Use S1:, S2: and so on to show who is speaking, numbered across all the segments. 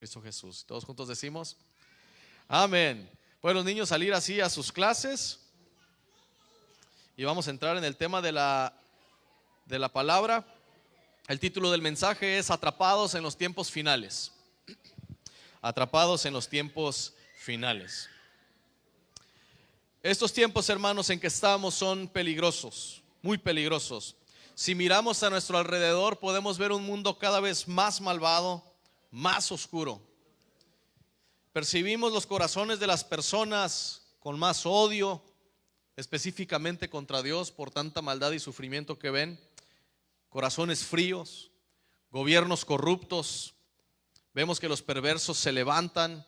S1: Cristo Jesús. Todos juntos decimos amén. Pueden los niños salir así a sus clases y vamos a entrar en el tema de la palabra. El título del mensaje es Atrapados en los tiempos finales. Atrapados en los tiempos finales. Estos tiempos, hermanos, en que estamos son peligrosos, muy peligrosos. Si miramos a nuestro alrededor, podemos ver un mundo cada vez más malvado, más oscuro. Percibimos los corazones de las personas con más odio, específicamente contra Dios por tanta maldad y sufrimiento que ven. Corazones fríos, gobiernos corruptos. Vemos que los perversos se levantan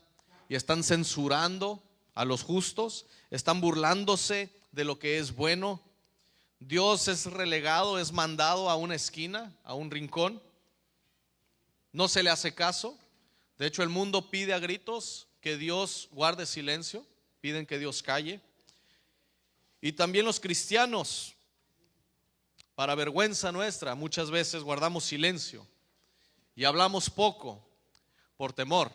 S1: y están censurando a los justos, están burlándose de lo que es bueno. Dios es relegado, es mandado a una esquina, a un rincón. No se le hace caso. De hecho, el mundo pide a gritos que Dios guarde silencio, piden que Dios calle. Y también los cristianos, para vergüenza nuestra, muchas veces guardamos silencio y hablamos poco por temor,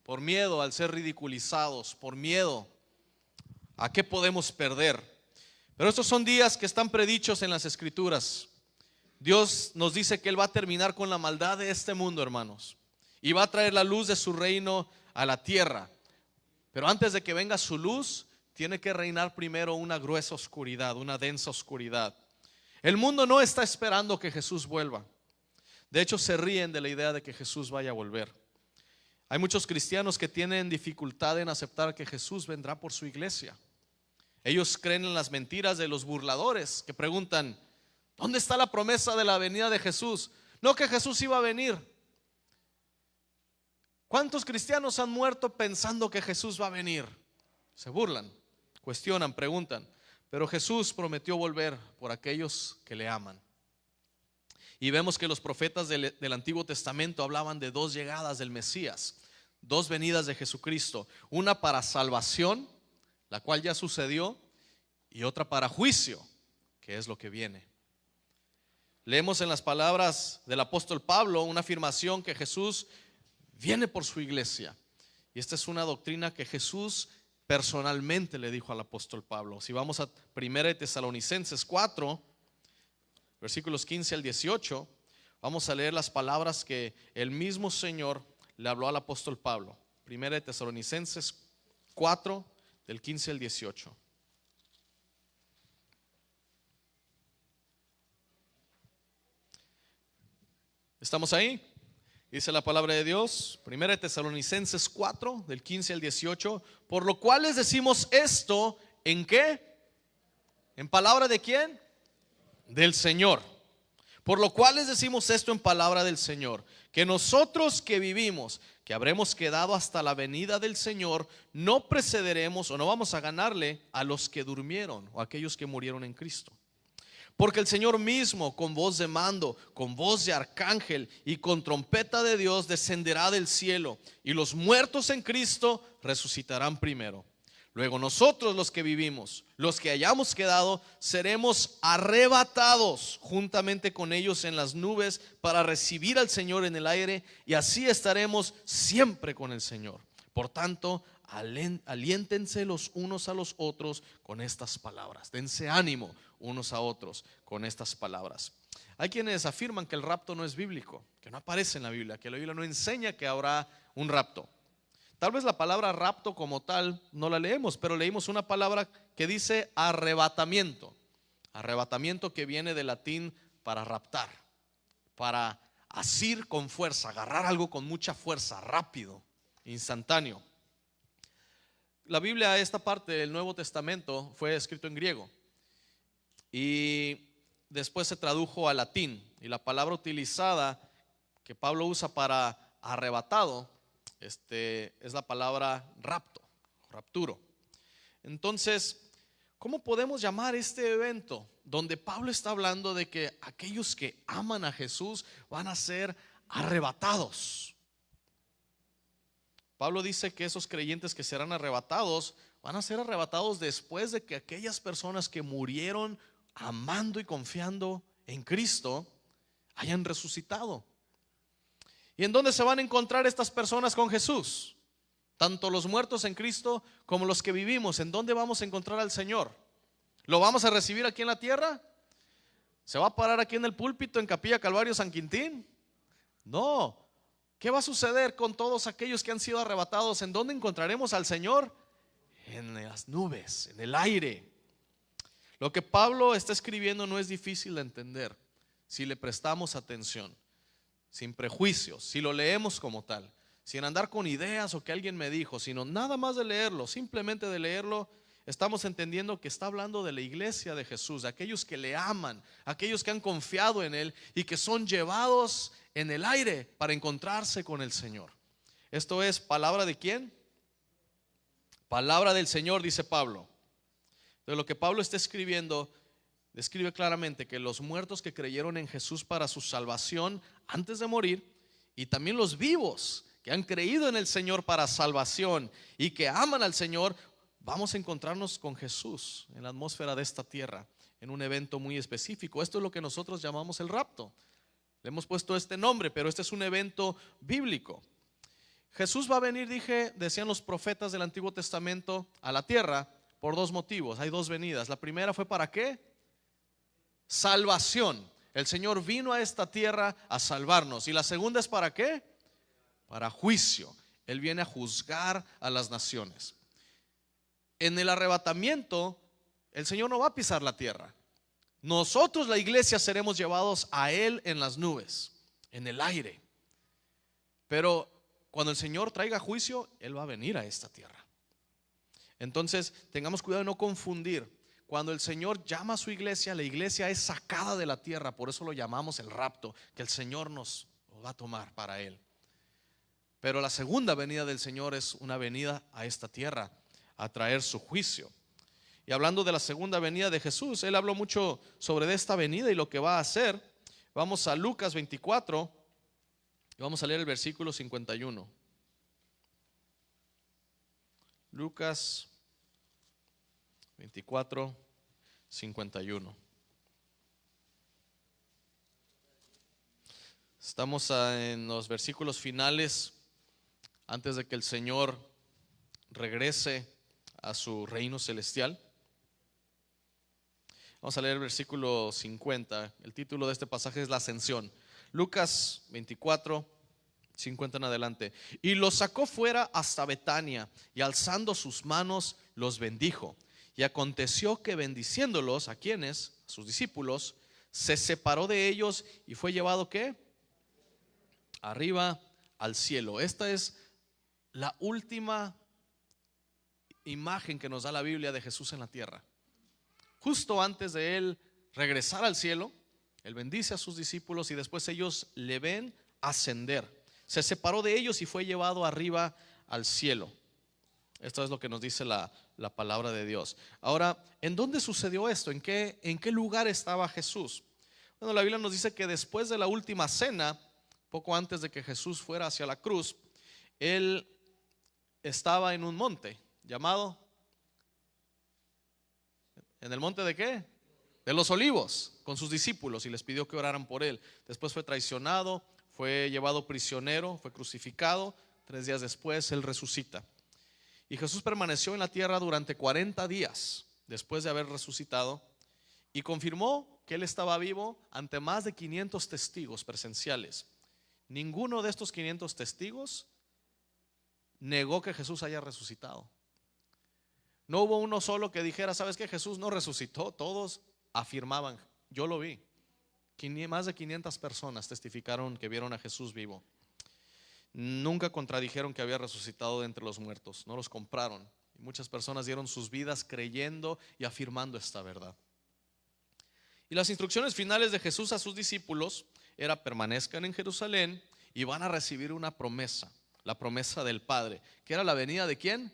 S1: por miedo al ser ridiculizados, por miedo a qué podemos perder. Pero estos son días que están predichos en las Escrituras. Dios nos dice que Él va a terminar con la maldad de este mundo, hermanos, y va a traer la luz de su reino a la tierra. Pero antes de que venga su luz, tiene que reinar primero una gruesa oscuridad, una densa oscuridad. El mundo no está esperando que Jesús vuelva. De hecho, se ríen de la idea de que Jesús vaya a volver. Hay muchos cristianos que tienen dificultad en aceptar que Jesús vendrá por su iglesia. Ellos creen en las mentiras de los burladores que preguntan: ¿dónde está la promesa de la venida de Jesús? No, que Jesús iba a venir. ¿Cuántos cristianos han muerto pensando que Jesús va a venir? Se burlan, cuestionan, preguntan. Pero Jesús prometió volver por aquellos que le aman. Y vemos que los profetas del Antiguo Testamento hablaban de dos llegadas del Mesías, dos venidas de Jesucristo. Una para salvación, la cual ya sucedió, y otra para juicio, que es lo que viene. Leemos en las palabras del apóstol Pablo una afirmación que Jesús viene por su iglesia. Y esta es una doctrina que Jesús personalmente le dijo al apóstol Pablo. Si vamos a 1 Tesalonicenses 4, versículos 15 al 18, vamos a leer las palabras que el mismo Señor le habló al apóstol Pablo. 1 Tesalonicenses 4, del 15 al 18. ¿Estamos ahí? Dice la palabra de Dios, 1 Tesalonicenses 4, del 15 al 18. Por lo cual les decimos esto, ¿en qué? ¿En palabra de quién? Del Señor. Por lo cual les decimos esto en palabra del Señor, que nosotros que vivimos, que habremos quedado hasta la venida del Señor, no precederemos o no vamos a ganarle a los que durmieron o a aquellos que murieron en Cristo. Porque el Señor mismo, con voz de mando, con voz de arcángel y con trompeta de Dios, descenderá del cielo, y los muertos en Cristo resucitarán primero. Luego nosotros, los que vivimos, los que hayamos quedado, seremos arrebatados juntamente con ellos en las nubes para recibir al Señor en el aire, y así estaremos siempre con el Señor. Por tanto, aliéntense los unos a los otros con estas palabras. Dense ánimo unos a otros con estas palabras. Hay quienes afirman que el rapto no es bíblico, que no aparece en la Biblia, que la Biblia no enseña que habrá un rapto. Tal vez la palabra rapto como tal no la leemos, pero leímos una palabra que dice arrebatamiento. Arrebatamiento, que viene del latín para raptar, para asir con fuerza, agarrar algo con mucha fuerza, rápido, instantáneo. La Biblia, esta parte del Nuevo Testamento, fue escrito en griego y después se tradujo al latín, y la palabra utilizada que Pablo usa para arrebatado es la palabra rapto, rapturo. Entonces, ¿cómo podemos llamar este evento donde Pablo está hablando de que aquellos que aman a Jesús van a ser arrebatados? Pablo dice que esos creyentes que serán arrebatados van a ser arrebatados después de que aquellas personas que murieron amando y confiando en Cristo hayan resucitado. ¿Y en dónde se van a encontrar estas personas con Jesús? Tanto los muertos en Cristo como los que vivimos. ¿En dónde vamos a encontrar al Señor? ¿Lo vamos a recibir aquí en la tierra? ¿Se va a parar aquí en el púlpito en Capilla Calvario San Quintín? No. ¿Qué va a suceder con todos aquellos que han sido arrebatados? ¿En dónde encontraremos al Señor? En las nubes, en el aire. Lo que Pablo está escribiendo no es difícil de entender si le prestamos atención, sin prejuicios, si lo leemos como tal, sin andar con ideas o que alguien me dijo, sino nada más de leerlo, simplemente de leerlo. Estamos entendiendo que está hablando de la iglesia de Jesús, de aquellos que le aman, aquellos que han confiado en Él y que son llevados en el aire para encontrarse con el Señor. Esto es palabra de ¿quién? Palabra del Señor, dice Pablo. De lo que Pablo está escribiendo, describe claramente que los muertos que creyeron en Jesús para su salvación antes de morir, y también los vivos que han creído en el Señor para salvación y que aman al Señor, vamos a encontrarnos con Jesús en la atmósfera de esta tierra, en un evento muy específico. Esto es lo que nosotros llamamos el rapto. Le hemos puesto este nombre, pero este es un evento bíblico. Jesús va a venir, decían los profetas del Antiguo Testamento, a la tierra por dos motivos. Hay dos venidas. La primera fue ¿para qué? Salvación. El Señor vino a esta tierra a salvarnos. Y la segunda es ¿para qué? Para juicio. Él viene a juzgar a las naciones. En el arrebatamiento, el Señor no va a pisar la tierra. Nosotros, la iglesia, seremos llevados a Él en las nubes, en el aire. Pero cuando el Señor traiga juicio, Él va a venir a esta tierra. Entonces, tengamos cuidado de no confundir. Cuando el Señor llama a su iglesia, la iglesia es sacada de la tierra. Por eso lo llamamos el rapto, que el Señor nos va a tomar para Él. Pero la segunda venida del Señor es una venida a esta tierra a traer su juicio. Y hablando de la segunda venida de Jesús, Él habló mucho sobre esta venida y lo que va a hacer. Vamos a Lucas 24 y vamos a leer el versículo 51. Lucas 24, 51. Estamos en los versículos finales antes de que el Señor regrese a su reino celestial. Vamos a leer el versículo 50. El título de este pasaje es la ascensión. Lucas 24, 50 en adelante. Y los sacó fuera hasta Betania, y alzando sus manos los bendijo. Y aconteció que bendiciéndolos, ¿a quiénes? A sus discípulos, se separó de ellos y fue llevado ¿qué? Arriba al cielo. Esta es la última imagen que nos da la Biblia de Jesús en la tierra. Justo antes de Él regresar al cielo, Él bendice a sus discípulos y después ellos le ven ascender. Se separó de ellos y fue llevado arriba al cielo. Esto es lo que nos dice la palabra de Dios. Ahora, ¿en dónde sucedió esto? ¿En qué lugar estaba Jesús? Bueno, la Biblia nos dice que después de la última cena, poco antes de que Jesús fuera hacia la cruz, Él estaba en un monte llamado, ¿en el monte de qué? De los Olivos, con sus discípulos, y les pidió que oraran por Él. Después fue traicionado, fue llevado prisionero, fue crucificado. 3 días después Él resucita. Y Jesús permaneció en la tierra durante 40 días después de haber resucitado y confirmó que Él estaba vivo ante más de 500 testigos presenciales. Ninguno de estos 500 testigos negó que Jesús haya resucitado. No hubo uno solo que dijera, ¿sabes qué? Jesús no resucitó. Todos afirmaban, yo lo vi. Más de 500 personas testificaron que vieron a Jesús vivo. Nunca contradijeron que había resucitado de entre los muertos. No los compraron. Y muchas personas dieron sus vidas creyendo y afirmando esta verdad. Y las instrucciones finales de Jesús a sus discípulos era: permanezcan en Jerusalén y van a recibir una promesa, la promesa del Padre, que era la venida ¿de quién?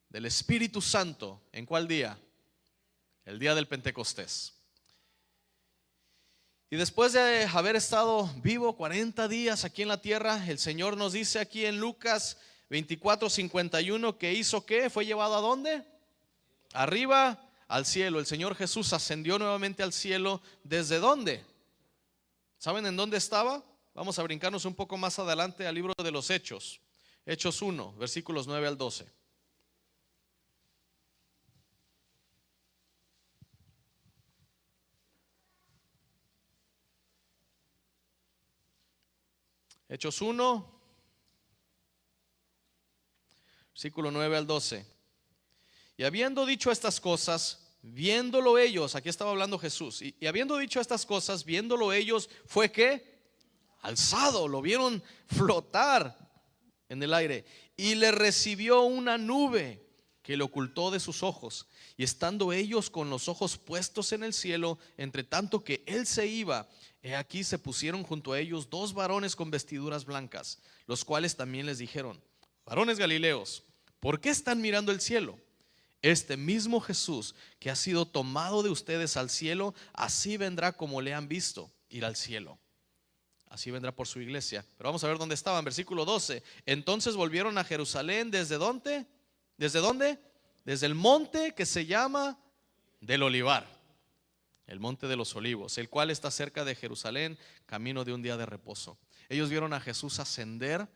S1: Del Espíritu Santo. ¿En cuál día? El día del Pentecostés. Y después de haber estado vivo 40 días aquí en la tierra, el Señor nos dice aquí en Lucas 24, 51 que hizo ¿qué? Fue llevado ¿a dónde? Arriba al cielo. El Señor Jesús ascendió nuevamente al cielo. ¿Desde dónde? ¿Saben en dónde estaba? Vamos a brincarnos un poco más adelante al libro de los Hechos. Hechos 1, versículos 9 al 12. Hechos 1, versículo 9 al 12. Y habiendo dicho estas cosas, viéndolo ellos, aquí estaba hablando Jesús, y habiendo dicho estas cosas, viéndolo ellos, fue que alzado, lo vieron flotar en el aire, y le recibió una nube que le ocultó de sus ojos. Y estando ellos con los ojos puestos en el cielo, entre tanto que él se iba, he aquí se pusieron junto a ellos dos varones con vestiduras blancas, los cuales también les dijeron: varones galileos, ¿por qué están mirando el cielo? Este mismo Jesús que ha sido tomado de ustedes al cielo, así vendrá como le han visto ir al cielo. Así vendrá por su iglesia. Pero vamos a ver dónde estaban. Versículo 12. Entonces volvieron a Jerusalén. ¿Desde dónde? ¿Desde dónde? Desde el monte que se llama del Olivar, el monte de los olivos, el cual está cerca de Jerusalén, camino de un día de reposo. Ellos vieron a Jesús ascender.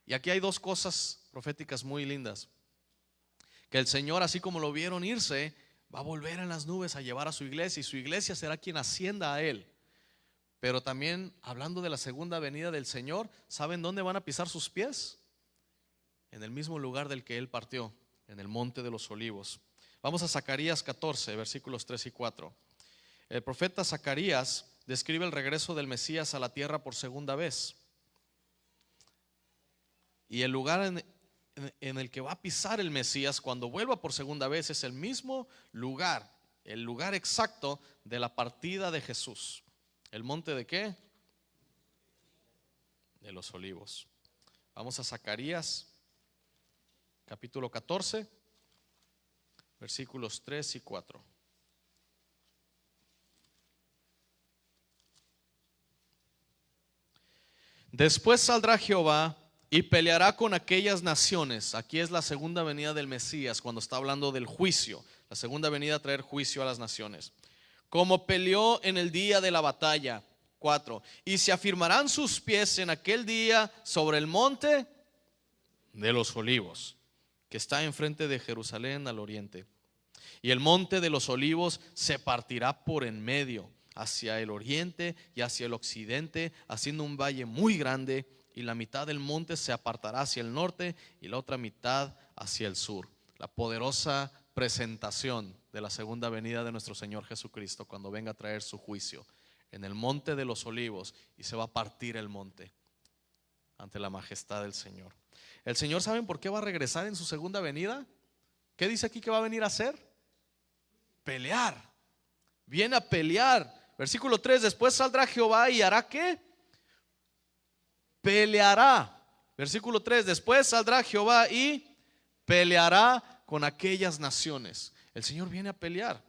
S1: Y aquí hay dos cosas proféticas muy lindas: que el Señor, así como lo vieron irse, va a volver en las nubes a llevar a su iglesia, y su iglesia será quien ascienda a él. Pero también, hablando de la segunda venida del Señor, ¿saben dónde van a pisar sus pies? En el mismo lugar del que él partió, en el monte de los olivos. Vamos a Zacarías 14, versículos 3 y 4. El profeta Zacarías describe el regreso del Mesías a la tierra por segunda vez. Y el lugar en el que va a pisar el Mesías cuando vuelva por segunda vez es el mismo lugar, el lugar exacto de la partida de Jesús. ¿El monte de qué? De los olivos. Vamos a Zacarías capítulo 14, versículos 3 y 4. Después saldrá Jehová y peleará con aquellas naciones. Aquí es la segunda venida del Mesías, cuando está hablando del juicio. La segunda venida a traer juicio a las naciones. Como peleó en el día de la batalla. 4. Y se afirmarán sus pies en aquel día sobre el monte de los olivos, que está enfrente de Jerusalén al oriente. Y el monte de los olivos se partirá por en medio, hacia el oriente y hacia el occidente, haciendo un valle muy grande. Y la mitad del monte se apartará hacia el norte y la otra mitad hacia el sur. La poderosa presentación de la segunda venida de nuestro Señor Jesucristo, cuando venga a traer su juicio en el monte de los olivos, y se va a partir el monte ante la majestad del Señor. El Señor, ¿saben por qué va a regresar en su segunda venida? ¿Qué dice aquí que va a venir a hacer? Pelear. Viene a pelear. Versículo 3. Después saldrá Jehová y hará ¿qué? Peleará. Versículo 3. Después saldrá Jehová y peleará con aquellas naciones. El Señor viene a pelear.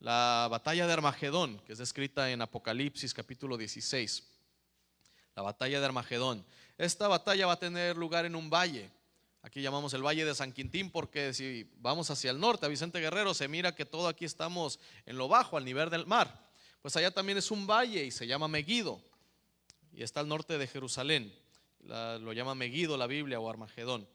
S1: La batalla de Armagedón, que es descrita en Apocalipsis capítulo 16. La batalla de Armagedón. Esta batalla va a tener lugar en un valle. Aquí llamamos el Valle de San Quintín, porque si vamos hacia el norte, a Vicente Guerrero, se mira que todo aquí estamos en lo bajo, al nivel del mar. Pues allá también es un valle y se llama Meguido, y está al norte de Jerusalén. Lo llama Meguido la Biblia, o Armagedón.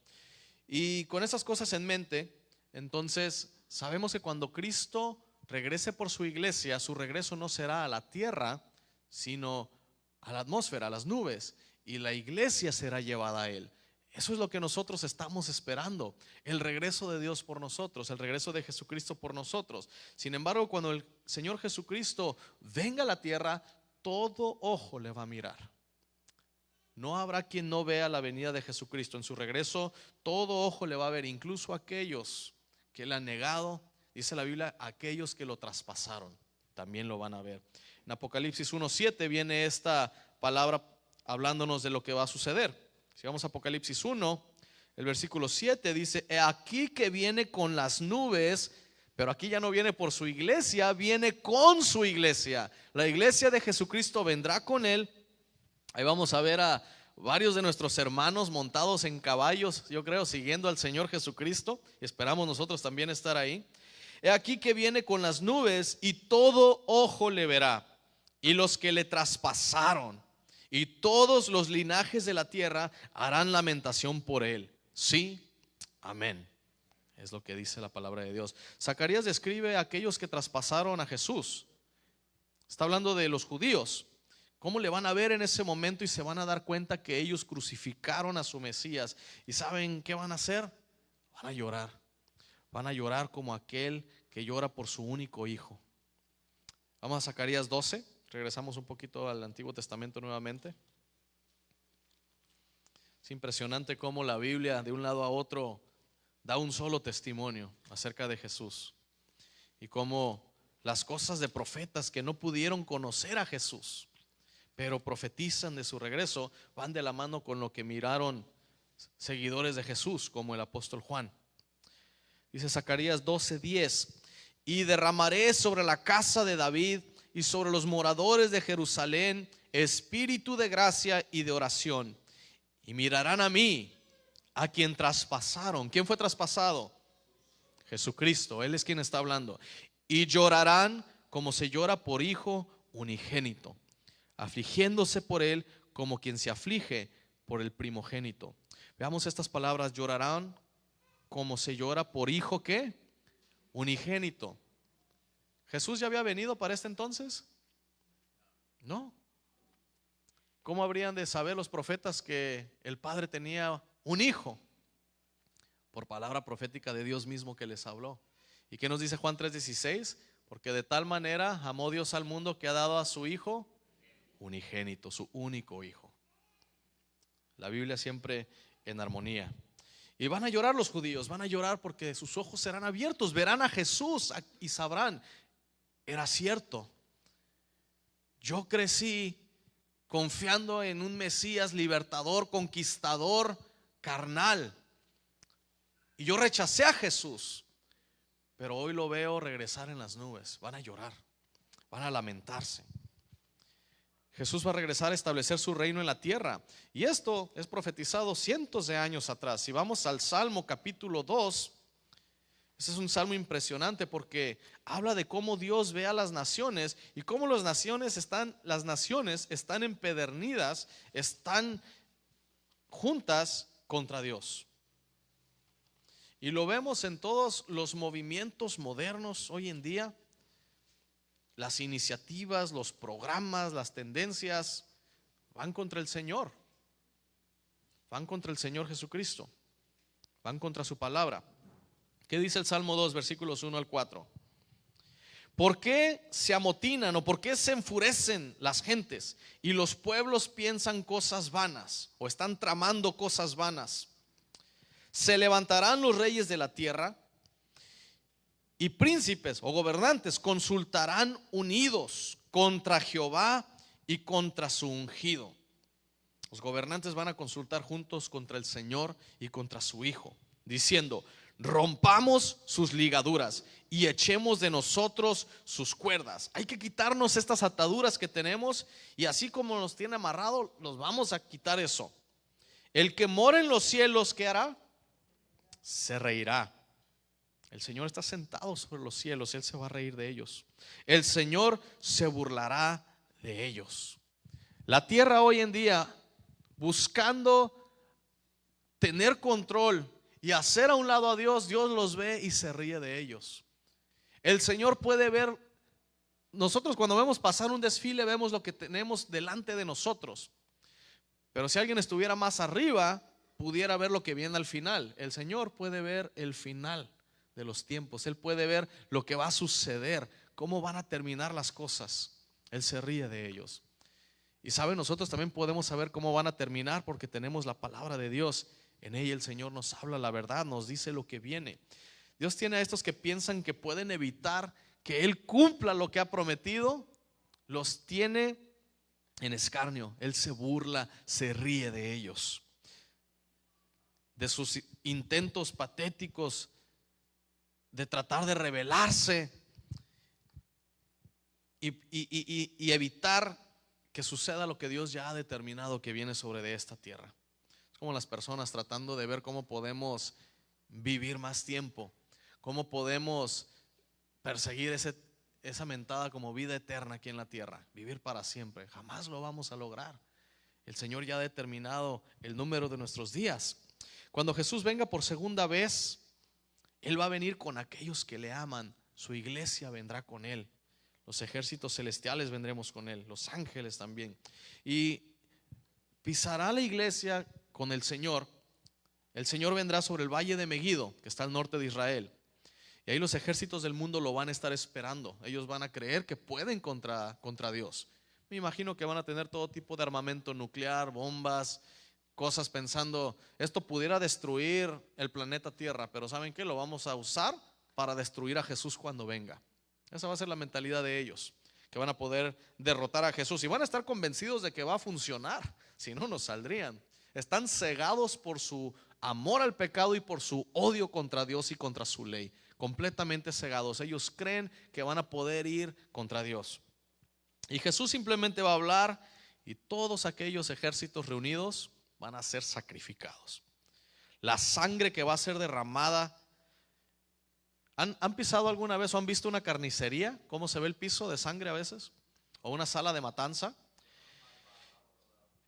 S1: Y con esas cosas en mente, entonces sabemos que cuando Cristo regrese por su iglesia, su regreso no será a la tierra, sino a la atmósfera, a las nubes, y la iglesia será llevada a él. Eso es lo que nosotros estamos esperando, el regreso de Dios por nosotros, el regreso de Jesucristo por nosotros. Sin embargo, cuando el Señor Jesucristo venga a la tierra, todo ojo le va a mirar. No habrá quien no vea la venida de Jesucristo. En su regreso, todo ojo le va a ver, incluso aquellos que le han negado. Dice la Biblia, aquellos que lo traspasaron también lo van a ver. En Apocalipsis 1:7 viene esta palabra hablándonos de lo que va a suceder. Si vamos a Apocalipsis 1, el versículo 7 dice: he aquí que viene con las nubes. Pero aquí ya no viene por su iglesia, viene con su iglesia. La iglesia de Jesucristo vendrá con él. Ahí vamos a ver a varios de nuestros hermanos montados en caballos, yo creo, siguiendo al Señor Jesucristo. Y esperamos nosotros también estar ahí. He aquí que viene con las nubes, y todo ojo le verá, y los que le traspasaron, y todos los linajes de la tierra harán lamentación por él. Sí, amén. Es lo que dice la palabra de Dios. Zacarías describe a aquellos que traspasaron a Jesús. Está hablando de los judíos. ¿Cómo le van a ver en ese momento y se van a dar cuenta que ellos crucificaron a su Mesías? ¿Y saben qué van a hacer? Van a llorar. Van a llorar como aquel que llora por su único hijo. Vamos a Zacarías 12. Regresamos un poquito al Antiguo Testamento nuevamente. Es impresionante cómo la Biblia de un lado a otro da un solo testimonio acerca de Jesús. Y cómo las cosas de profetas que no pudieron conocer a Jesús, pero profetizan de su regreso, van de la mano con lo que miraron seguidores de Jesús, como el apóstol Juan. Dice Zacarías 12:10: y derramaré sobre la casa de David y sobre los moradores de Jerusalén espíritu de gracia y de oración, y mirarán a mí, a quien traspasaron. ¿Quién fue traspasado? Jesucristo, Él es quien está hablando. Y llorarán como se llora por hijo unigénito, afligiéndose por él como quien se aflige por el primogénito. Veamos estas palabras: llorarán como se llora por hijo, ¿qué? Unigénito. ¿Jesús ya había venido para este entonces? No. ¿Cómo habrían de saber los profetas que el Padre tenía un hijo? Por palabra profética de Dios mismo que les habló. ¿Y qué nos dice Juan 3:16? Porque de tal manera amó Dios al mundo que ha dado a su hijo unigénito, su único hijo. La Biblia siempre en armonía. Y van a llorar los judíos, van a llorar porque sus ojos serán abiertos, verán a Jesús y sabrán: era cierto, yo crecí confiando en un Mesías libertador, conquistador, carnal, y yo rechacé a Jesús, pero hoy lo veo regresar en las nubes. Van a llorar, van a lamentarse. Jesús va a regresar a establecer su reino en la tierra, y esto es profetizado cientos de años atrás. Si vamos al Salmo capítulo 2, ese es un salmo impresionante porque habla de cómo Dios ve a las naciones y cómo las naciones están empedernidas, están juntas contra Dios. Y lo vemos en todos los movimientos modernos hoy en día. Las iniciativas, los programas, las tendencias van contra el Señor. Van contra el Señor Jesucristo. Van contra su palabra. ¿Qué dice el Salmo 2, versículos 1 al 4? ¿Por qué se amotinan o por qué se enfurecen las gentes y los pueblos piensan cosas vanas o están tramando cosas vanas? Se levantarán los reyes de la tierra y príncipes o gobernantes consultarán unidos contra Jehová y contra su ungido. Los gobernantes van a consultar juntos contra el Señor y contra su Hijo, diciendo: rompamos sus ligaduras y echemos de nosotros sus cuerdas. Hay que quitarnos estas ataduras que tenemos, y así como nos tiene amarrado, nos vamos a quitar eso. El que mora en los cielos, ¿qué hará? Se reirá. El Señor está sentado sobre los cielos, Él se va a reír de ellos. El Señor se burlará de ellos. La tierra hoy en día, buscando tener control y hacer a un lado a Dios, Dios los ve y se ríe de ellos. El Señor puede ver. Nosotros cuando vemos pasar un desfile, vemos lo que tenemos delante de nosotros, pero si alguien estuviera más arriba, pudiera ver lo que viene al final. El Señor puede ver el final de los tiempos. Él puede ver lo que va a suceder, cómo van a terminar las cosas. Él se ríe de ellos. Y sabe, nosotros también podemos saber cómo van a terminar porque tenemos la palabra de Dios. En ella el Señor nos habla la verdad, nos dice lo que viene. Dios tiene a estos que piensan que pueden evitar que Él cumpla lo que ha prometido, los tiene en escarnio. Él se burla, se ríe de ellos, de sus intentos patéticos de tratar de rebelarse y evitar que suceda lo que Dios ya ha determinado que viene sobre de esta tierra. Es como las personas tratando de ver cómo podemos vivir más tiempo, cómo podemos perseguir esa mentada como vida eterna aquí en la tierra, vivir para siempre. Jamás lo vamos a lograr. El Señor ya ha determinado el número de nuestros días. Cuando Jesús venga por segunda vez, Él va a venir con aquellos que le aman. Su iglesia vendrá con Él. Los ejércitos celestiales vendremos con Él. Los ángeles también. Y pisará la iglesia con el Señor. El Señor vendrá sobre el valle de Megido, que está al norte de Israel. Y ahí los ejércitos del mundo lo van a estar esperando. Ellos van a creer que pueden contra Dios. Me imagino que van a tener todo tipo de armamento nuclear, bombas, cosas pensando, esto pudiera destruir el planeta Tierra, pero ¿saben qué? Lo vamos a usar para destruir a Jesús cuando venga. Esa va a ser la mentalidad de ellos, que van a poder derrotar a Jesús y van a estar convencidos de que va a funcionar, si no, no saldrían. Están cegados por su amor al pecado y por su odio contra Dios y contra su ley, completamente cegados. Ellos creen que van a poder ir contra Dios. Y Jesús simplemente va a hablar y todos aquellos ejércitos reunidos van a ser sacrificados. La sangre que va a ser derramada. ¿Han pisado alguna vez o han visto una carnicería? ¿Cómo se ve el piso de sangre a veces? ¿O una sala de matanza?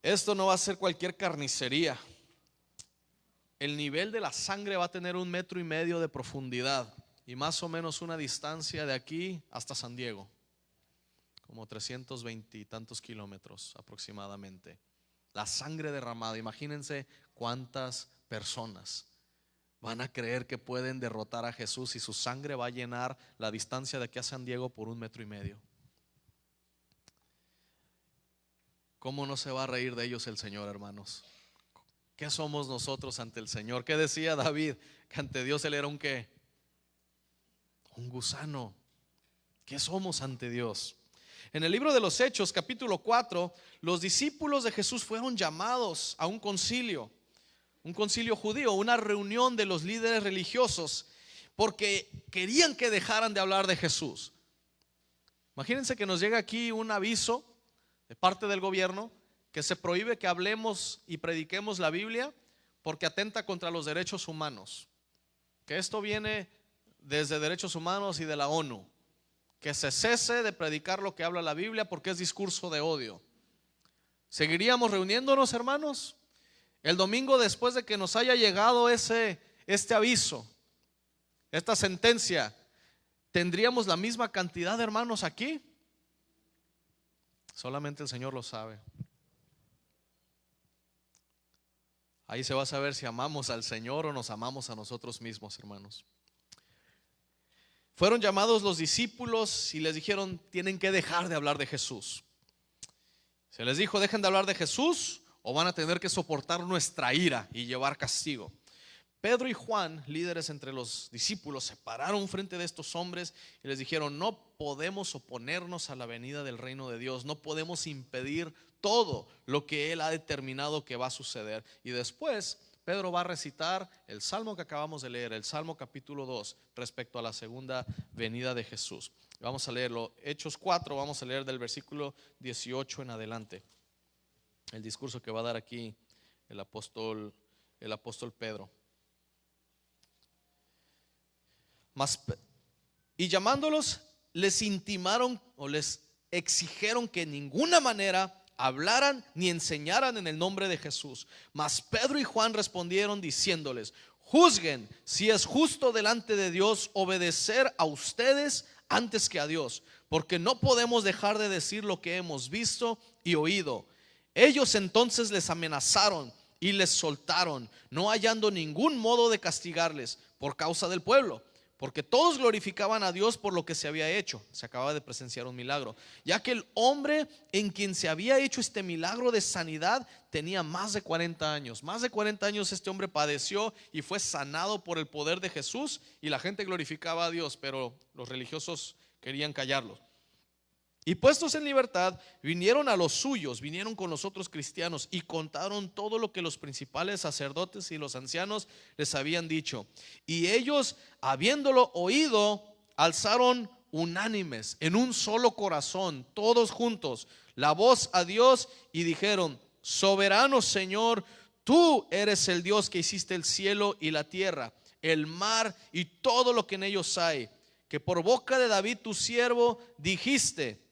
S1: Esto no va a ser cualquier carnicería. El nivel de la sangre va a tener 1,5 metros de profundidad y más o menos una distancia de aquí hasta San Diego, como 320 y tantos kilómetros aproximadamente. La sangre derramada, imagínense cuántas personas van a creer que pueden derrotar a Jesús y su sangre va a llenar la distancia de aquí a San Diego por 1,5 metros. ¿Cómo no se va a reír de ellos el Señor, hermanos? ¿Qué somos nosotros ante el Señor? ¿Qué decía David? Que ante Dios él era un ¿qué? Un gusano. ¿Qué somos ante Dios? En el libro de los Hechos, capítulo 4, los discípulos de Jesús fueron llamados a un concilio judío, una reunión de los líderes religiosos, porque querían que dejaran de hablar de Jesús. Imagínense que nos llega aquí un aviso de parte del gobierno que se prohíbe que hablemos y prediquemos la Biblia porque atenta contra los derechos humanos. Que esto viene desde derechos humanos y de la ONU. Que se cese de predicar lo que habla la Biblia porque es discurso de odio. ¿Seguiríamos reuniéndonos, hermanos? El domingo después de que nos haya llegado este aviso, esta sentencia, ¿tendríamos la misma cantidad de hermanos aquí? Solamente el Señor lo sabe. Ahí se va a saber si amamos al Señor o nos amamos a nosotros mismos, hermanos. Fueron llamados los discípulos y les dijeron, tienen que dejar de hablar de Jesús. Se les dijo, dejen de hablar de Jesús o van a tener que soportar nuestra ira y llevar castigo. Pedro y Juan, líderes entre los discípulos, se pararon frente de estos hombres y les dijeron, no podemos oponernos a la venida del reino de Dios, no podemos impedir todo lo que Él ha determinado que va a suceder. Y después Pedro va a recitar el salmo que acabamos de leer, el Salmo capítulo 2, respecto a la segunda venida de Jesús. Vamos a leerlo, Hechos 4, vamos a leer del versículo 18 en adelante. El discurso que va a dar aquí el apóstol Pedro. Y llamándolos, les intimaron o les exigieron que en ninguna manera hablaran ni enseñaran en el nombre de Jesús. Mas Pedro y Juan respondieron diciéndoles, juzguen si es justo delante de Dios obedecer a ustedes antes que a Dios, porque no podemos dejar de decir lo que hemos visto y oído. Ellos entonces les amenazaron y les soltaron, no hallando ningún modo de castigarles por causa del pueblo, porque todos glorificaban a Dios por lo que se había hecho. Se acaba de presenciar un milagro, ya que el hombre en quien se había hecho este milagro de sanidad tenía más de 40 años. Más de 40 años este hombre padeció y fue sanado por el poder de Jesús, y la gente glorificaba a Dios, pero los religiosos querían callarlo. Y puestos en libertad, vinieron a los suyos, vinieron con los otros cristianos y contaron todo lo que los principales sacerdotes y los ancianos les habían dicho. Y ellos, habiéndolo oído, alzaron unánimes, en un solo corazón, todos juntos, la voz a Dios y dijeron, soberano Señor, tú eres el Dios que hiciste el cielo y la tierra, el mar y todo lo que en ellos hay, que por boca de David tu siervo dijiste,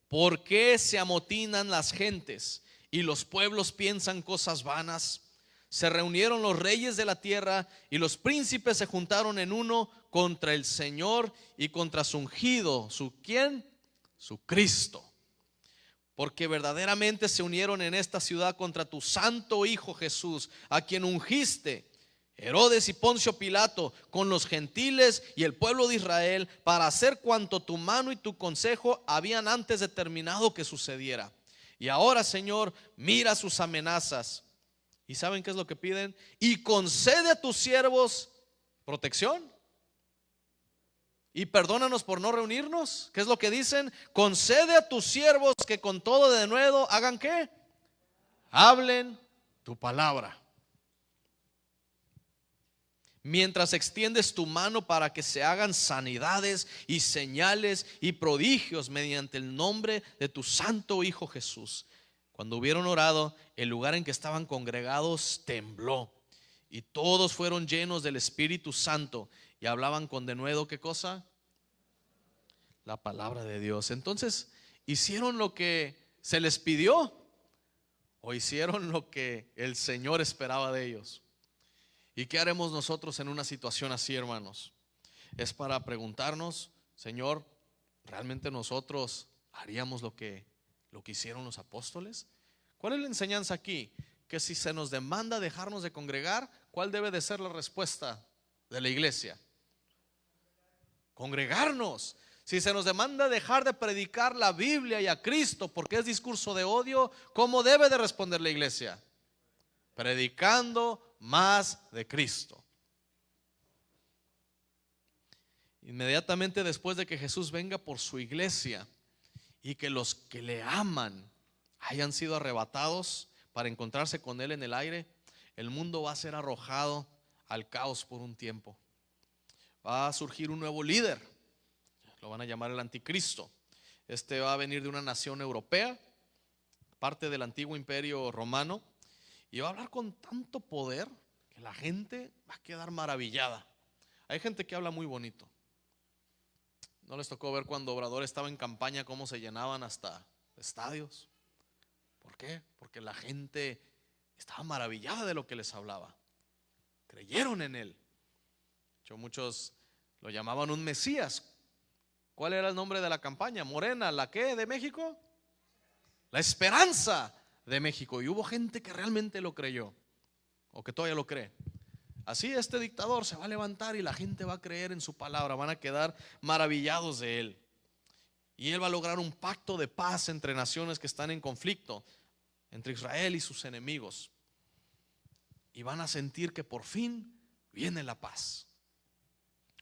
S1: ¿por qué se amotinan las gentes y los pueblos piensan cosas vanas. Se reunieron los reyes de la tierra y los príncipes se juntaron en uno contra el Señor y contra su ungido. ¿Su quién? Su Cristo. Porque verdaderamente se unieron en esta ciudad contra tu santo Hijo Jesús, a quien ungiste, Herodes y Poncio Pilato, con los gentiles y el pueblo de Israel, para hacer cuanto tu mano y tu consejo habían antes determinado que sucediera. Y ahora, Señor, mira sus amenazas. ¿Y saben qué es lo que piden? Y concede a tus siervos protección. Y perdónanos por no reunirnos. ¿Qué es lo que dicen? Concede a tus siervos que con todo denuedo hagan ¿qué? Hablen tu palabra. Mientras extiendes tu mano para que se hagan sanidades y señales y prodigios mediante el nombre de tu santo Hijo Jesús. Cuando hubieron orado, el lugar en que estaban congregados tembló y todos fueron llenos del Espíritu Santo y hablaban con denuedo, ¿qué cosa? La palabra de Dios. Entonces, ¿hicieron lo que se les pidió o hicieron lo que el Señor esperaba de ellos? ¿Y qué haremos nosotros en una situación así, hermanos? Es para preguntarnos, Señor, ¿realmente nosotros haríamos lo que hicieron los apóstoles? ¿Cuál es la enseñanza aquí? Que si se nos demanda dejarnos de congregar, ¿cuál debe de ser la respuesta de la iglesia? Congregarnos. Si se nos demanda dejar de predicar la Biblia y a Cristo porque es discurso de odio, ¿cómo debe de responder la iglesia? Predicando más de Cristo. Inmediatamente después de que Jesús venga por su iglesia y que los que le aman hayan sido arrebatados para encontrarse con Él en el aire, el mundo va a ser arrojado al caos por un tiempo. Va a surgir un nuevo líder, lo van a llamar el anticristo. Este va a venir de una nación europea, parte del antiguo imperio romano, y va a hablar con tanto poder que la gente va a quedar maravillada. Hay gente que habla muy bonito. ¿No les tocó ver cuando Obrador estaba en campaña cómo se llenaban hasta estadios? ¿Por qué? Porque la gente estaba maravillada de lo que les hablaba. Creyeron en él. De hecho, muchos lo llamaban un Mesías. ¿Cuál era el nombre de la campaña? Morena, ¿la qué de México? La esperanza de México. Y hubo gente que realmente lo creyó, o que todavía lo cree. Así este dictador se va a levantar y la gente va a creer en su palabra, van a quedar maravillados de él. Y él va a lograr un pacto de paz entre naciones que están en conflicto, entre Israel y sus enemigos. Y van a sentir que por fin viene la paz.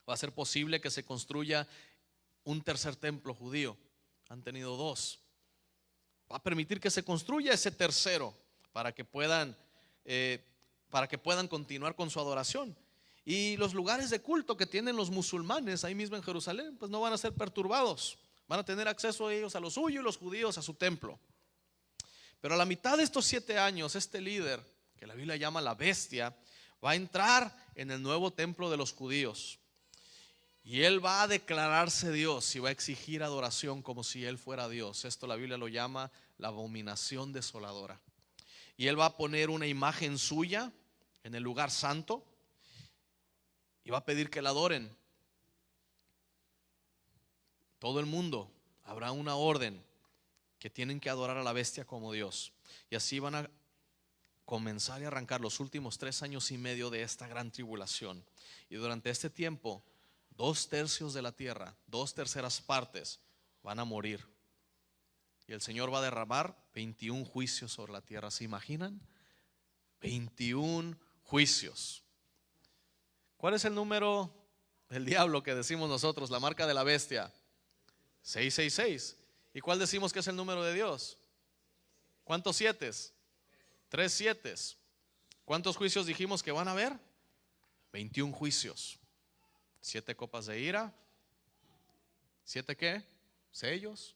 S1: Va a ser posible que se construya un tercer templo judío. Han tenido dos. Va a permitir que se construya ese tercero para que puedan continuar con su adoración. Y los lugares de culto que tienen los musulmanes ahí mismo en Jerusalén, pues no van a ser perturbados. Van a tener acceso ellos a lo suyo y los judíos a su templo. Pero a la mitad de estos 7 años, este líder, que la Biblia llama la bestia, va a entrar en el nuevo templo de los judíos. Y él va a declararse Dios y va a exigir adoración como si él fuera Dios. Esto la Biblia lo llama la abominación desoladora. Y él va a poner una imagen suya en el lugar santo y va a pedir que la adoren. Todo el mundo, habrá una orden que tienen que adorar a la bestia como Dios. Y así van a comenzar y arrancar los últimos 3 años y medio de esta gran tribulación. Y durante este tiempo 2/3 de la tierra, 2/3 partes van a morir. Y el Señor va a derramar 21 juicios sobre la tierra. ¿Se imaginan? 21 juicios. ¿Cuál es el número del diablo que decimos nosotros? La marca de la bestia. 666. ¿Y cuál decimos que es el número de Dios? ¿Cuántos 7s? 3 7s. ¿Cuántos juicios dijimos que van a haber? 21 juicios. 7 copas de ira. 7 ¿qué? Sellos.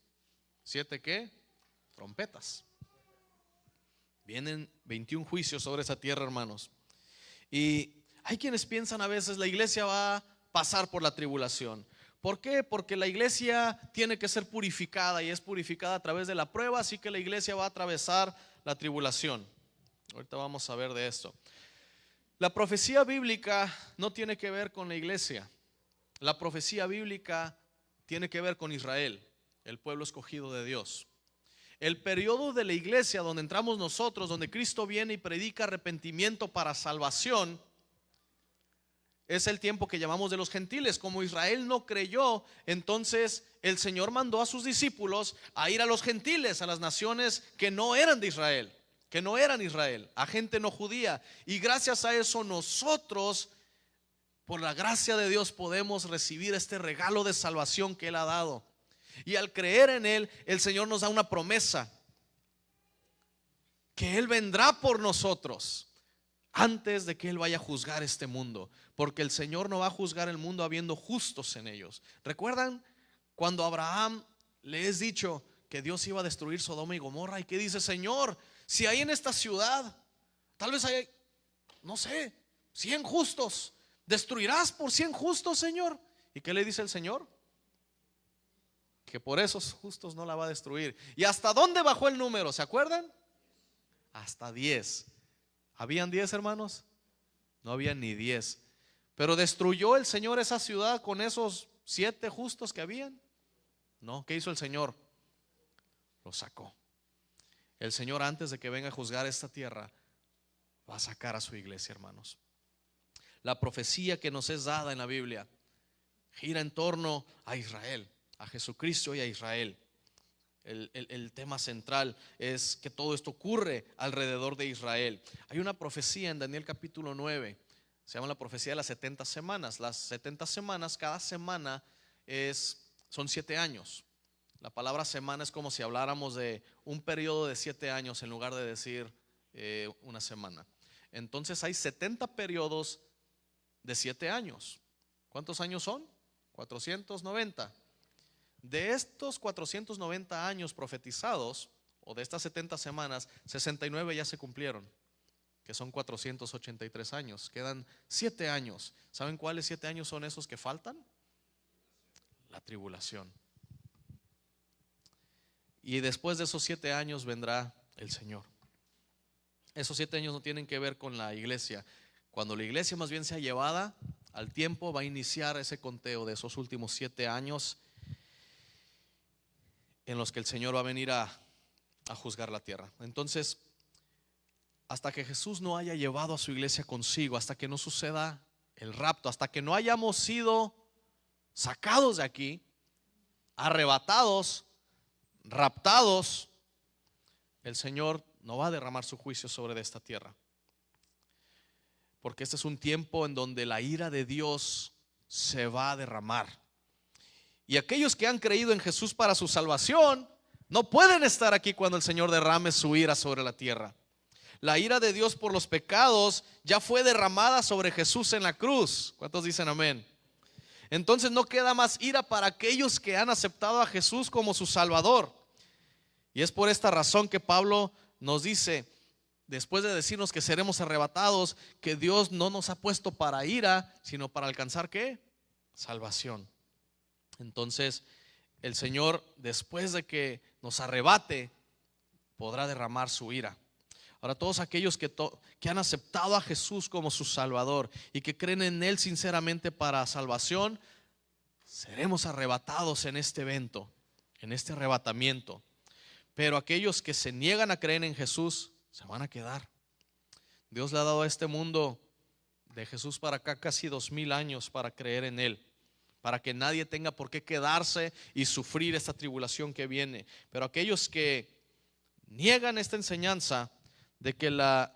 S1: 7 ¿qué? Trompetas. Vienen 21 juicios sobre esa tierra, hermanos. Y hay quienes piensan a veces la iglesia va a pasar por la tribulación. ¿Por qué? Porque la iglesia tiene que ser purificada y es purificada a través de la prueba, así que la iglesia va a atravesar la tribulación. Ahorita vamos a ver de esto. La profecía bíblica no tiene que ver con la iglesia. La profecía bíblica tiene que ver con Israel, el pueblo escogido de Dios. El periodo de la iglesia donde entramos nosotros, donde Cristo viene y predica arrepentimiento para salvación, es el tiempo que llamamos de los gentiles. Como Israel no creyó, entonces el Señor mandó a sus discípulos a ir a los gentiles, a las naciones que no eran de Israel, que no eran Israel, a gente no judía. Y gracias a eso nosotros, por la gracia de Dios, podemos recibir este regalo de salvación que Él ha dado. Y al creer en Él, el Señor nos da una promesa, que Él vendrá por nosotros antes de que Él vaya a juzgar este mundo, porque el Señor no va a juzgar el mundo habiendo justos en ellos. ¿Recuerdan cuando a Abraham le es dicho que Dios iba a destruir Sodoma y Gomorra? Y que dice: Señor, si hay en esta ciudad, tal vez hay, no sé, 100 justos, ¿destruirás por 100 justos, Señor? ¿Y qué le dice el Señor? Que por esos justos no la va a destruir. ¿Y hasta dónde bajó el número? ¿Se acuerdan? Hasta 10. ¿Habían 10, hermanos? No habían ni 10. Pero ¿destruyó el Señor esa ciudad con esos 7 justos que habían? No. ¿Qué hizo el Señor? Lo sacó. El Señor, antes de que venga a juzgar esta tierra, va a sacar a su iglesia, hermanos. La profecía que nos es dada en la Biblia gira en torno a Israel, a Jesucristo y a Israel. El tema central es que todo esto ocurre alrededor de Israel. Hay una profecía en Daniel capítulo 9, se llama la profecía de las 70 semanas. Las 70 semanas, cada semana son 7 años. La palabra semana es como si habláramos de un periodo de 7 años en lugar de decir una semana. Entonces hay 70 periodos de 7 años. ¿Cuántos años son? 490. De estos 490 años profetizados, o de estas 70 semanas, 69 ya se cumplieron, que son 483 años. Quedan 7 años. ¿Saben cuáles 7 años son esos que faltan? La tribulación. Y después de esos 7 años vendrá el Señor. Esos 7 años no tienen que ver con la iglesia. Cuando la iglesia más bien sea llevada al tiempo, va a iniciar ese conteo de esos últimos 7 años en los que el Señor va a venir a juzgar la tierra. Entonces, hasta que Jesús no haya llevado a su iglesia consigo, hasta que no suceda el rapto, hasta que no hayamos sido sacados de aquí, arrebatados, raptados, el Señor no va a derramar su juicio sobre esta tierra. Porque este es un tiempo en donde la ira de Dios se va a derramar. Y aquellos que han creído en Jesús para su salvación no pueden estar aquí cuando el Señor derrame su ira sobre la tierra. La ira de Dios por los pecados ya fue derramada sobre Jesús en la cruz. ¿Cuántos dicen amén? Entonces no queda más ira para aquellos que han aceptado a Jesús como su Salvador. Y es por esta razón que Pablo nos dice, después de decirnos que seremos arrebatados, que Dios no nos ha puesto para ira, sino para alcanzar ¿qué? Salvación. Entonces el Señor, después de que nos arrebate, podrá derramar su ira. Ahora, todos aquellos que han aceptado a Jesús como su Salvador y que creen en Él sinceramente para salvación, seremos arrebatados en este evento, en este arrebatamiento. Pero aquellos que se niegan a creer en Jesús se van a quedar. Dios le ha dado a este mundo de Jesús para acá casi 2000 años para creer en Él, para que nadie tenga por qué quedarse y sufrir esta tribulación que viene. Pero aquellos que niegan esta enseñanza de que la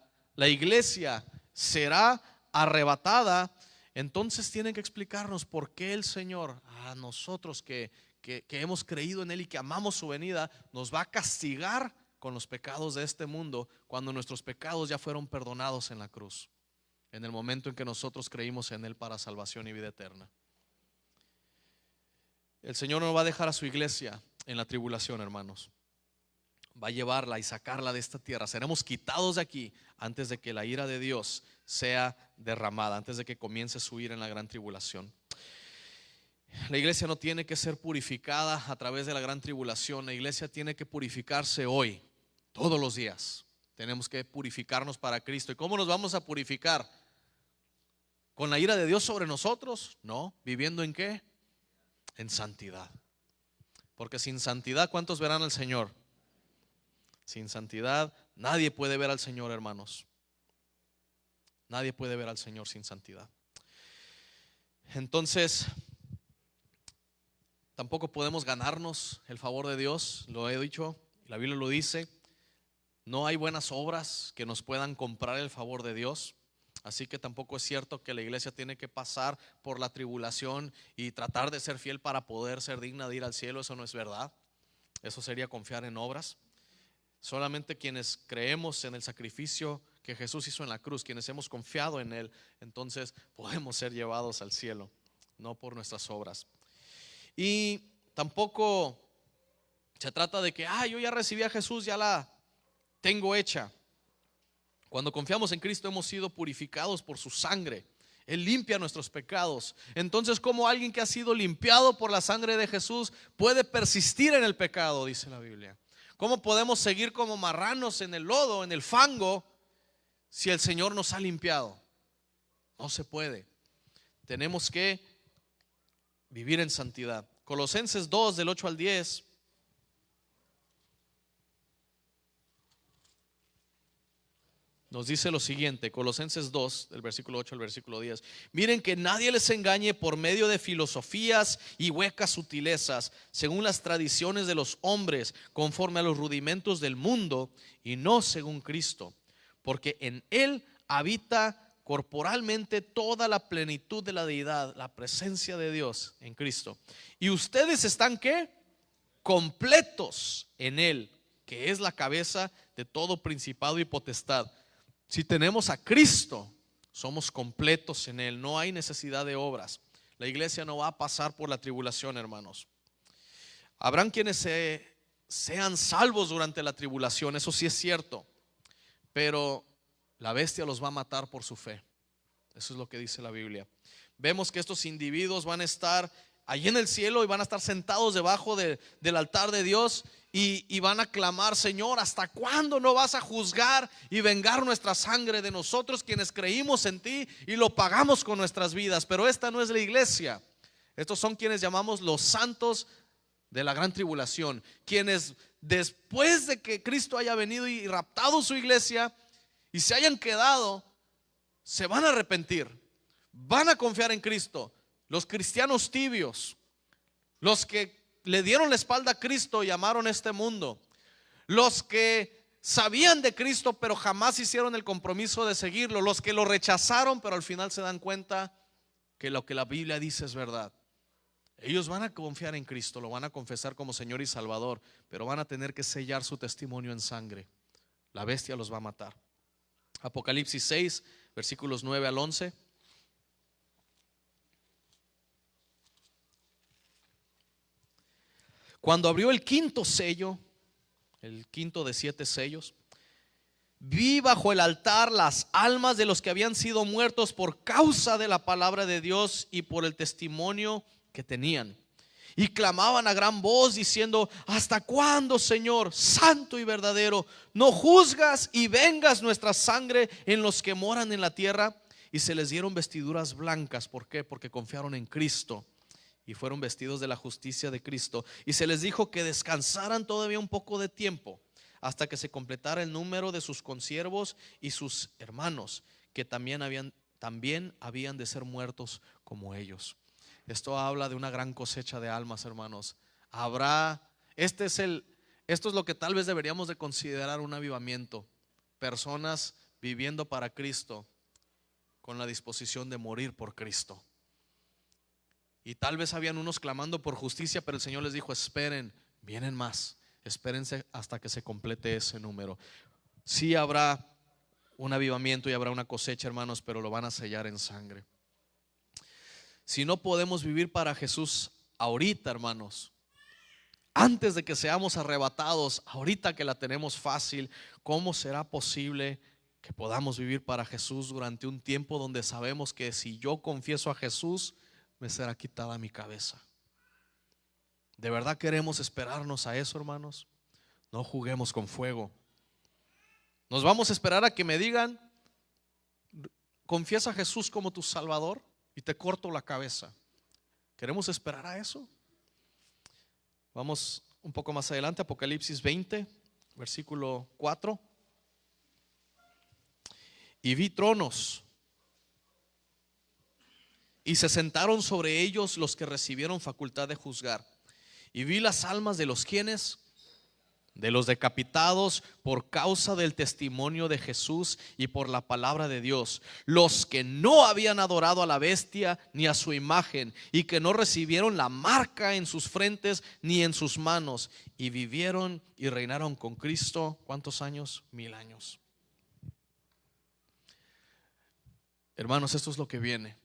S1: iglesia será arrebatada, entonces tienen que explicarnos por qué el Señor, a nosotros que hemos creído en Él y que amamos su venida, nos va a castigar con los pecados de este mundo cuando nuestros pecados ya fueron perdonados en la cruz, en el momento en que nosotros creímos en Él para salvación y vida eterna. El Señor no va a dejar a su iglesia en la tribulación, hermanos. Va a llevarla y sacarla de esta tierra. Seremos quitados de aquí antes de que la ira de Dios sea derramada, antes de que comience su ira en la gran tribulación. La iglesia no tiene que ser purificada a través de la gran tribulación. La iglesia tiene que purificarse hoy, todos los días. Tenemos que purificarnos para Cristo. ¿Y cómo nos vamos a purificar? ¿Con la ira de Dios sobre nosotros? No, ¿viviendo en qué? En santidad. Porque sin santidad, ¿cuántos verán al Señor? Sin santidad nadie puede ver al Señor, hermanos. Nadie puede ver al Señor sin santidad. Entonces, tampoco podemos ganarnos el favor de Dios. Lo he dicho, la Biblia lo dice. No hay buenas obras que nos puedan comprar el favor de Dios. Así que tampoco es cierto que la iglesia tiene que pasar por la tribulación y tratar de ser fiel para poder ser digna de ir al cielo. Eso no es verdad. Eso sería confiar en obras. Solamente quienes creemos en el sacrificio que Jesús hizo en la cruz, quienes hemos confiado en Él, entonces podemos ser llevados al cielo, no por nuestras obras. Y tampoco se trata de que yo ya recibí a Jesús, ya la tengo hecha. Cuando confiamos en Cristo hemos sido purificados por su sangre. Él limpia nuestros pecados. Entonces, ¿cómo alguien que ha sido limpiado por la sangre de Jesús puede persistir en el pecado? Dice la Biblia. ¿Cómo podemos seguir como marranos en el lodo, en el fango, si el Señor nos ha limpiado? No se puede. Tenemos que vivir en santidad. Colosenses 2, del 8 al 10. Nos dice lo siguiente, Colosenses 2, del versículo 8 al versículo 10. Miren que nadie les engañe por medio de filosofías y huecas sutilezas, según las tradiciones de los hombres, conforme a los rudimentos del mundo, y no según Cristo. Porque en Él habita corporalmente toda la plenitud de la deidad, la presencia de Dios en Cristo. Y ustedes están ¿qué? Completos en Él, que es la cabeza de todo principado y potestad. Si tenemos a Cristo, somos completos en Él. No hay necesidad de obras. La iglesia no va a pasar por la tribulación, hermanos. Habrán quienes sean salvos durante la tribulación, eso sí es cierto. Pero la bestia los va a matar por su fe. Eso es lo que dice la Biblia. Vemos que estos individuos van a estar allí en el cielo y van a estar sentados debajo del altar de Dios. Y van a clamar: Señor, ¿hasta cuándo no vas a juzgar y vengar nuestra sangre de nosotros quienes creímos en ti y lo pagamos con nuestras vidas? Pero esta no es la iglesia. Estos son quienes llamamos los santos de la gran tribulación, quienes después de que Cristo haya venido y raptado su iglesia y se hayan quedado, se van a arrepentir, van a confiar en Cristo. Los cristianos tibios, los que le dieron la espalda a Cristo y amaron este mundo, los que sabían de Cristo pero jamás hicieron el compromiso de seguirlo, los que lo rechazaron pero al final se dan cuenta que lo que la Biblia dice es verdad. Ellos van a confiar en Cristo, lo van a confesar como Señor y Salvador, pero van a tener que sellar su testimonio en sangre. La bestia los va a matar. Apocalipsis 6, versículos 9 al 11. Cuando abrió el quinto sello, el quinto de 7 sellos, vi bajo el altar las almas de los que habían sido muertos por causa de la palabra de Dios y por el testimonio que tenían. Y clamaban a gran voz diciendo: ¿hasta cuándo, Señor, santo y verdadero, no juzgas y vengas nuestra sangre en los que moran en la tierra? Y se les dieron vestiduras blancas. ¿Por qué? Porque confiaron en Cristo y fueron vestidos de la justicia de Cristo. Y se les dijo que descansaran todavía un poco de tiempo, hasta que se completara el número de sus consiervos y sus hermanos, que también habían de ser muertos como ellos. Esto habla de una gran cosecha de almas, hermanos. Esto es lo que tal vez deberíamos de considerar un avivamiento. Personas viviendo para Cristo, con la disposición de morir por Cristo. Y tal vez habían unos clamando por justicia, pero el Señor les dijo: esperen, vienen más, espérense hasta que se complete ese número. Sí habrá un avivamiento y habrá una cosecha, hermanos, pero lo van a sellar en sangre. Si no podemos vivir para Jesús ahorita, hermanos, antes de que seamos arrebatados, ahorita que la tenemos fácil, ¿cómo será posible que podamos vivir para Jesús durante un tiempo donde sabemos que si yo confieso a Jesús, me será quitada mi cabeza? ¿De verdad queremos esperarnos a eso, hermanos? No juguemos con fuego. Nos vamos a esperar a que me digan, confiesa a Jesús como tu Salvador y te corto la cabeza. ¿Queremos esperar a eso? Vamos un poco más adelante, Apocalipsis 20, versículo 4. Y vi tronos, y se sentaron sobre ellos los que recibieron facultad de juzgar. Y vi las almas de los quienes, de los decapitados por causa del testimonio de Jesús y por la palabra de Dios, los que no habían adorado a la bestia ni a su imagen, y que no recibieron la marca en sus frentes ni en sus manos, y vivieron y reinaron con Cristo. ¿Cuántos años? 1000 años. Hermanos, esto es lo que viene.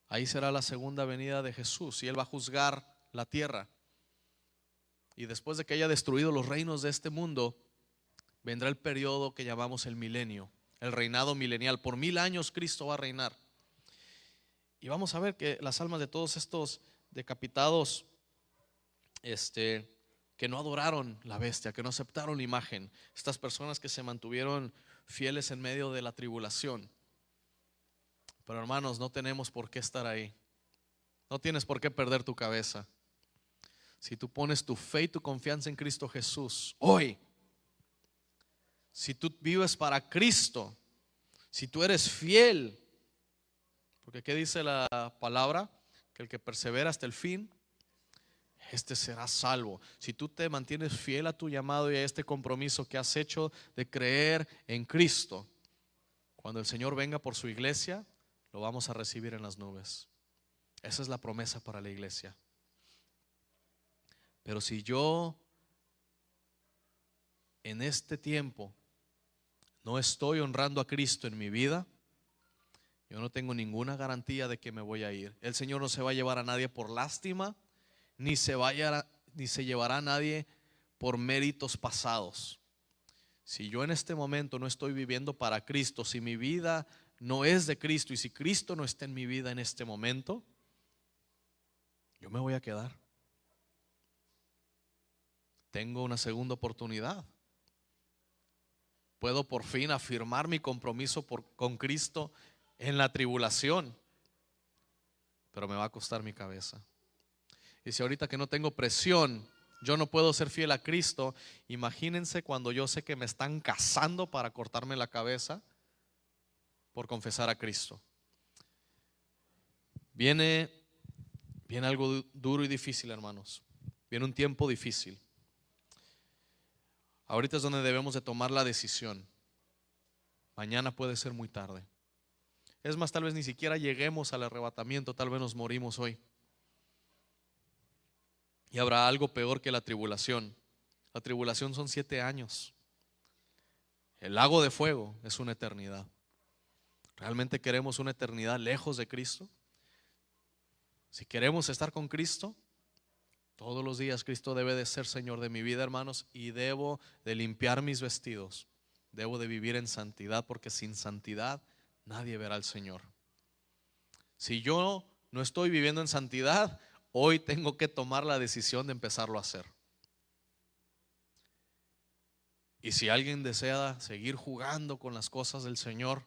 S1: Ahí será la segunda venida de Jesús y Él va a juzgar la tierra. Y después de que haya destruido los reinos de este mundo, vendrá el periodo que llamamos el milenio, el reinado milenial. Por 1000 años Cristo va a reinar. Y vamos a ver que las almas de todos estos decapitados, que no adoraron la bestia, que no aceptaron la imagen, estas personas que se mantuvieron fieles en medio de la tribulación. Pero hermanos, no tenemos por qué estar ahí. No tienes por qué perder tu cabeza. Si tú pones tu fe y tu confianza en Cristo Jesús hoy, si tú vives para Cristo, si tú eres fiel, porque ¿qué dice la palabra? Que el que persevera hasta el fin, este será salvo. Si tú te mantienes fiel a tu llamado y a este compromiso que has hecho de creer en Cristo, cuando el Señor venga por su iglesia, lo vamos a recibir en las nubes. Esa es la promesa para la iglesia. Pero si yo en este tiempo no estoy honrando a Cristo en mi vida, yo no tengo ninguna garantía de que me voy a ir. El Señor no se va a llevar a nadie por lástima, ni se llevará a nadie por méritos pasados. Si yo en este momento no estoy viviendo para Cristo, si mi vida no es de Cristo y si Cristo no está en mi vida en este momento, yo me voy a quedar. Tengo una segunda oportunidad. Puedo por fin afirmar mi compromiso con Cristo en la tribulación, pero me va a costar mi cabeza. Y si ahorita que no tengo presión, yo no puedo ser fiel a Cristo, imagínense cuando yo sé que me están cazando para cortarme la cabeza por confesar a Cristo. Viene algo duro y difícil, hermanos. Viene un tiempo difícil. Ahorita es donde debemos de tomar la decisión. Mañana puede ser muy tarde. Es más, tal vez ni siquiera lleguemos al arrebatamiento, tal vez nos morimos hoy. Y habrá algo peor que la tribulación. La tribulación son 7 años. El lago de fuego es una eternidad. ¿Realmente queremos una eternidad lejos de Cristo? Si queremos estar con Cristo, todos los días Cristo debe de ser Señor de mi vida, hermanos, y debo de limpiar mis vestidos. Debo de vivir en santidad, porque sin santidad nadie verá al Señor. Si yo no estoy viviendo en santidad, hoy tengo que tomar la decisión de empezarlo a hacer. Y si alguien desea seguir jugando con las cosas del Señor,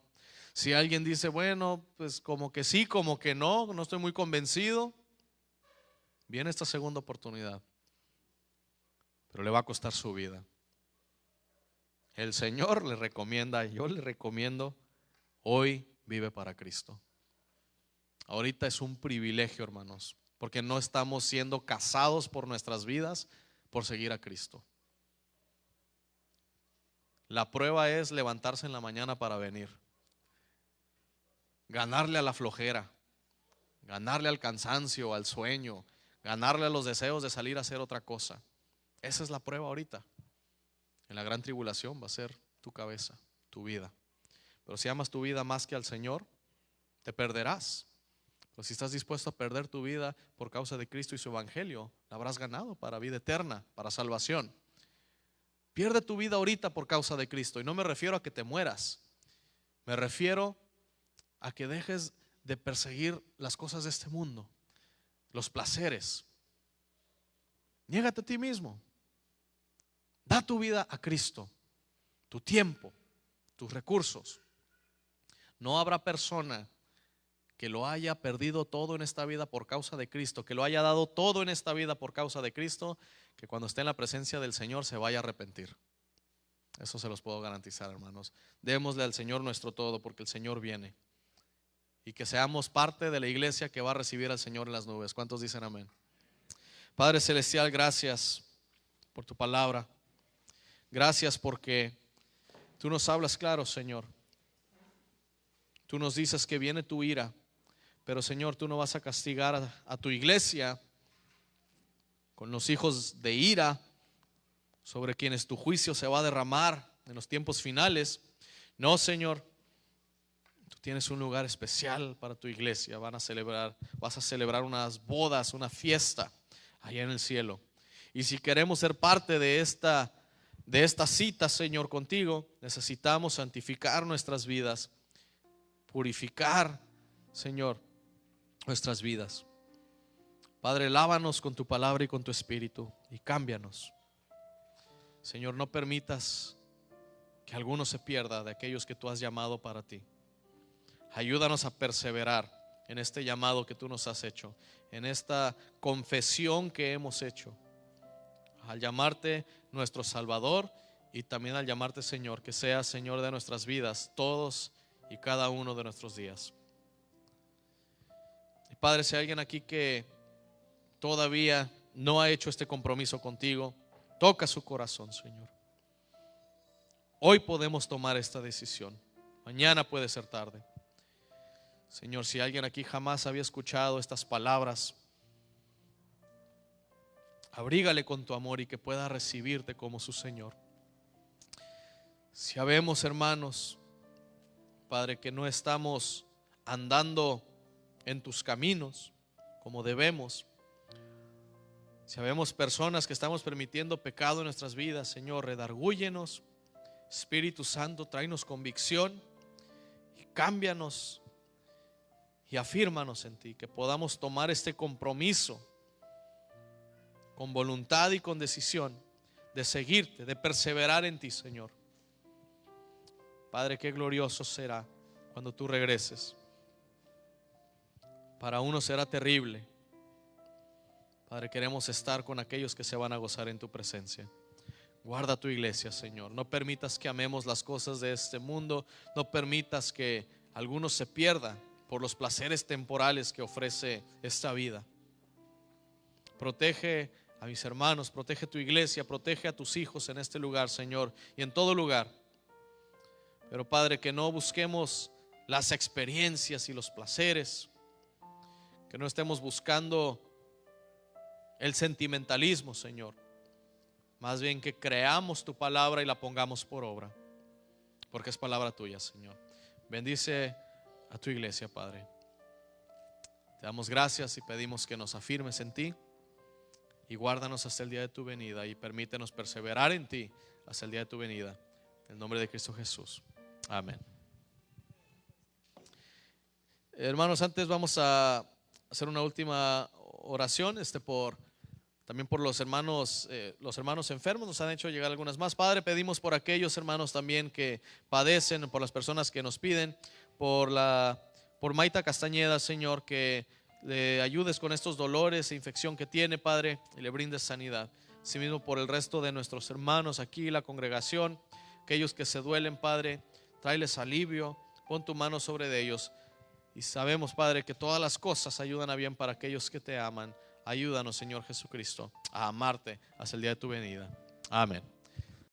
S1: si alguien dice, bueno, pues como que sí, como que no estoy muy convencido, viene esta segunda oportunidad, pero le va a costar su vida. El Señor le recomienda, yo le recomiendo, hoy vive para Cristo. Ahorita es un privilegio, hermanos, porque no estamos siendo casados por nuestras vidas por seguir a Cristo. La prueba es levantarse en la mañana para venir, ganarle a la flojera, ganarle al cansancio, al sueño, ganarle a los deseos de salir a hacer otra cosa. Esa es la prueba ahorita. En la gran tribulación va a ser tu cabeza, tu vida. Pero si amas tu vida más que al Señor, te perderás. Pero si estás dispuesto a perder tu vida por causa de Cristo y su evangelio, la habrás ganado para vida eterna, para salvación. Pierde tu vida ahorita por causa de Cristo. Y no me refiero a que te mueras. Me refiero a que dejes de perseguir las cosas de este mundo, los placeres. Niégate a ti mismo. Da tu vida a Cristo. tu tiempo, tus recursos. No habrá persona que lo haya perdido todo en esta vida por causa de Cristo, que lo haya dado todo en esta vida por causa de Cristo, que cuando esté en la presencia del Señor se vaya a arrepentir. Eso se los puedo garantizar, hermanos. Démosle al Señor nuestro todo, porque el Señor viene. Y que seamos parte de la iglesia que va a recibir al Señor en las nubes. ¿Cuántos dicen amén? Padre celestial, gracias por tu palabra. Gracias porque tú nos hablas claro, Señor. Tú nos dices que viene tu ira, pero Señor, tú no vas a castigar a tu iglesia con los hijos de ira, sobre quienes tu juicio se va a derramar en los tiempos finales. No, Señor, tú tienes un lugar especial para tu iglesia. Vas a celebrar unas bodas, una fiesta allá en el cielo. Y si queremos ser parte de esta cita, Señor, contigo, necesitamos santificar nuestras vidas, purificar, Señor, nuestras vidas. Padre, lávanos con tu palabra y con tu espíritu y cámbianos. Señor, no permitas que alguno se pierda de aquellos que tú has llamado para ti. Ayúdanos a perseverar en este llamado que tú nos has hecho, en esta confesión que hemos hecho, al llamarte nuestro Salvador y también al llamarte Señor, que seas Señor de nuestras vidas, todos y cada uno de nuestros días. Y Padre, si hay alguien aquí que todavía no ha hecho este compromiso contigo, toca su corazón, Señor. Hoy podemos tomar esta decisión. Mañana puede ser tarde. Señor, si alguien aquí jamás había escuchado estas palabras, abrígale con tu amor y que pueda recibirte como su Señor. Si habemos, hermanos, Padre, que no estamos andando en tus caminos como debemos, si habemos personas que estamos permitiendo pecado en nuestras vidas, Señor, redargúyenos. Espíritu Santo, tráenos convicción y cámbianos y afírmanos en ti, que podamos tomar este compromiso con voluntad y con decisión de seguirte, de perseverar en ti, Señor. Padre, qué glorioso será cuando tú regreses. Para unos será terrible. Padre, queremos estar con aquellos que se van a gozar en tu presencia. Guarda tu iglesia, Señor. No permitas que amemos las cosas de este mundo. No permitas que algunos se pierdan por los placeres temporales que ofrece esta vida. Protege a mis hermanos, protege tu iglesia, protege a tus hijos en este lugar, Señor, y en todo lugar. Pero Padre, que no busquemos las experiencias y los placeres, que no estemos buscando el sentimentalismo, Señor. Más bien que creamos tu palabra y la pongamos por obra, porque es palabra tuya, Señor. Bendice a tu iglesia, Padre. Te damos gracias y pedimos que nos afirmes en ti y guárdanos hasta el día de tu venida y permítenos perseverar en ti hasta el día de tu venida. En el nombre de Cristo Jesús. Amén. Hermanos, antes vamos a hacer una última oración también por los hermanos enfermos. Nos han hecho llegar algunas más. Padre, pedimos por aquellos hermanos también que padecen, por las personas que nos piden, por Maita Castañeda, Señor, que le ayudes con estos dolores e infección que tiene, Padre, y le brindes sanidad. Asimismo por el resto de nuestros hermanos aquí, la congregación, aquellos que se duelen, Padre, tráeles alivio, pon tu mano sobre ellos. Y sabemos, Padre, que todas las cosas ayudan a bien para aquellos que te aman. Ayúdanos, Señor Jesucristo, a amarte hasta el día de tu venida. Amén.